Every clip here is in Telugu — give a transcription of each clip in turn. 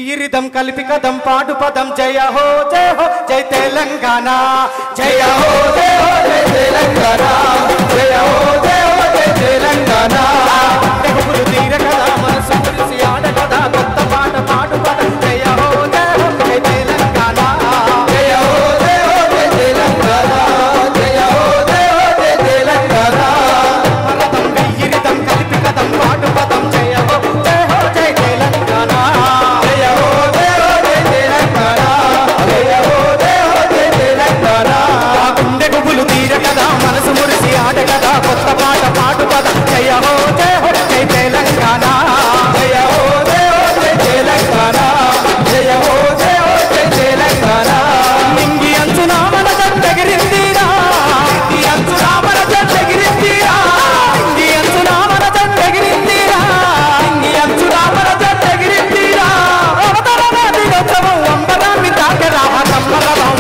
వెయ్యిరిదం కలిపి కదం పాడు పదం జయ హో జై తెలంగాణ జయ హో జయ తెలంగాణ జయ హో జయ తెలంగాణ తెగులు తీర కదా మనసు కురిసి ఆడ కదా కొత్త పాట పాడు పదం జయ హో జయ తెలంగాణ జయ హో జయ తెలంగాణ జయ హో జయ తెలంగాణ పదం వెయ్యిరిదం కలిపి కదం పాడు పదం జయ హో జయ తెలంగాణ మనసు మురిసి ఆట కదా కొత్త పాట పాడు పదం జయ హో జయ తెలంగాణ జయ హో జయ తెలంగాణ జయ హో జయ తెలంగాణ నింగి అంచున మన జెండెగిరిందిరా నింగి అంచున మన జెండెగిరిందిరా నింగి అంచున మన జెండెగిరిందిరా నింగి అంచున మన జెండెగిరిందిరా అవతరణ దిగోత్సవం అంబరాన్ని తాకెరా కమ్మరవం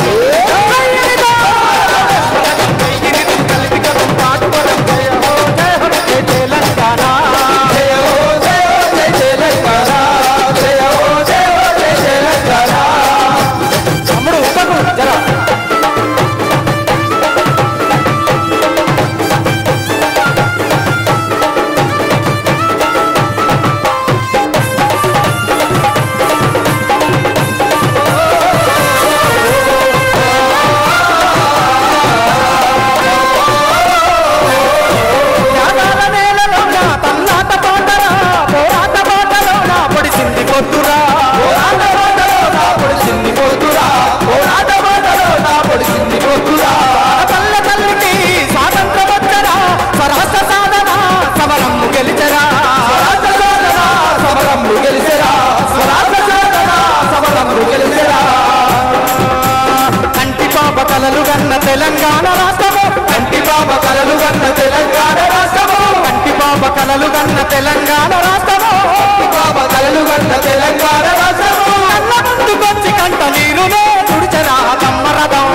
తెలంగాణ రాష్ట్రము కంటి బాబ కలలు గన్న తెలంగాణ రాష్ట్రము కంటి బాబ కలలు గన్న తెలంగాణ రాష్ట్రము కంటి బాబ కలలు గన్న తెలంగాణ రాష్ట్రము కళ్ళ ముందుకొచ్చి కంట నీరునే తుడిచరా కమ్మరదం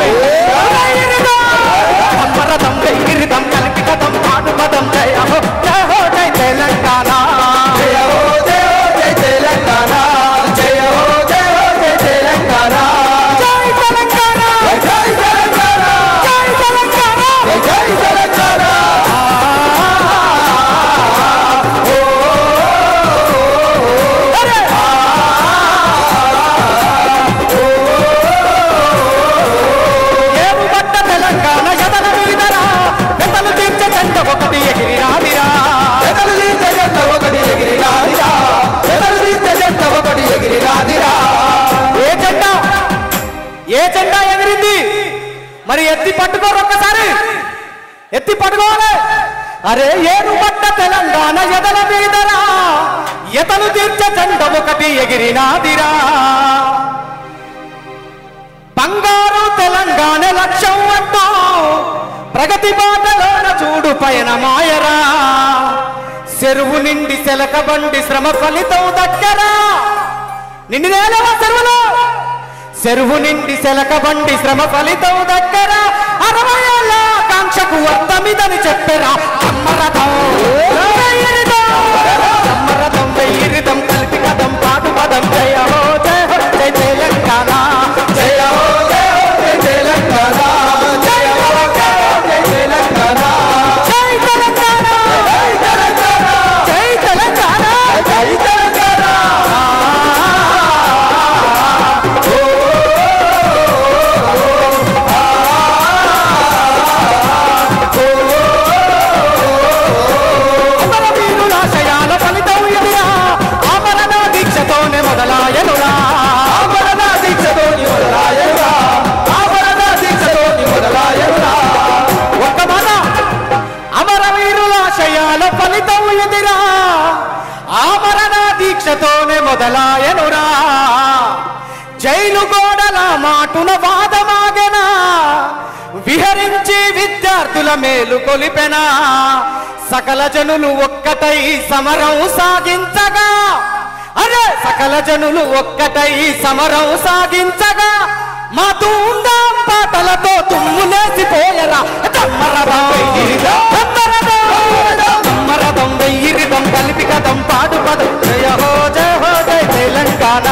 కమ్మరదం వెయ్యిరిదం కలిపి కదం పాడు పదం జయ హో జయ తెలంగాణ జయ హో జయ తెలంగాణ జయ హో జయ తెలంగాణ జై తెలంగాణ జై తెలంగాణ ఏ జెండా ఎగిరింది మరి ఎత్తి పట్టుకోరు ఒక్కసారి ఎత్తి పట్టుకోవాలి అరే ఏరు పట్ట తెలంగాణ ఎదల మీదరా ఎతలు తీర్చే జెండ ఒకటి ఎగిరినాదిరా బంగారు తెలంగాణ లక్ష్యం అంటూ ప్రగతి బాటలోన చూడు పయనమాయరా చెరువు నిండి సెలక బండి శ్రమ ఫలితం దగ్గరా నిండి నేలవా చెరువు నిండి సెలక బండి శ్రమ ఫలితం దగ్గర 60 ఏళ్ళ ఆకాంక్షకు అర్థమిదని చెప్పరా కమ్మరథం కమ్మరథం వెయ్యిరిదం కలిపి కదం పాడు పదం జయ హో జయ తెలంగాణ జయ హో జయ తెలంగాణ జయ హో జయ తెలంగాణ జై తెలంగాణ జై తెలంగాణ జై తెలంగాణ జై తెలంగాణ ఫలితం ఎదిరా ఆమరణ దీక్షతోనే మొదలాయనురా జైలు గోడల మాటున వాదమాగెనా విహరించి విద్యార్థుల మేలు కొలిపెనా సకల జనులు ఒక్కటై సమరం సాగించగా అరే సకల జనులు ఒక్కటై సమరం సాగించగా మా ధూమ్ధాం పాటలతో తుమ్ములేసిపోయరా కమ్మరథం కమ్మరథం వెయ్యిరిదం కలిపి కదం పాడు పదం జయ హో జయ తెలంగాణ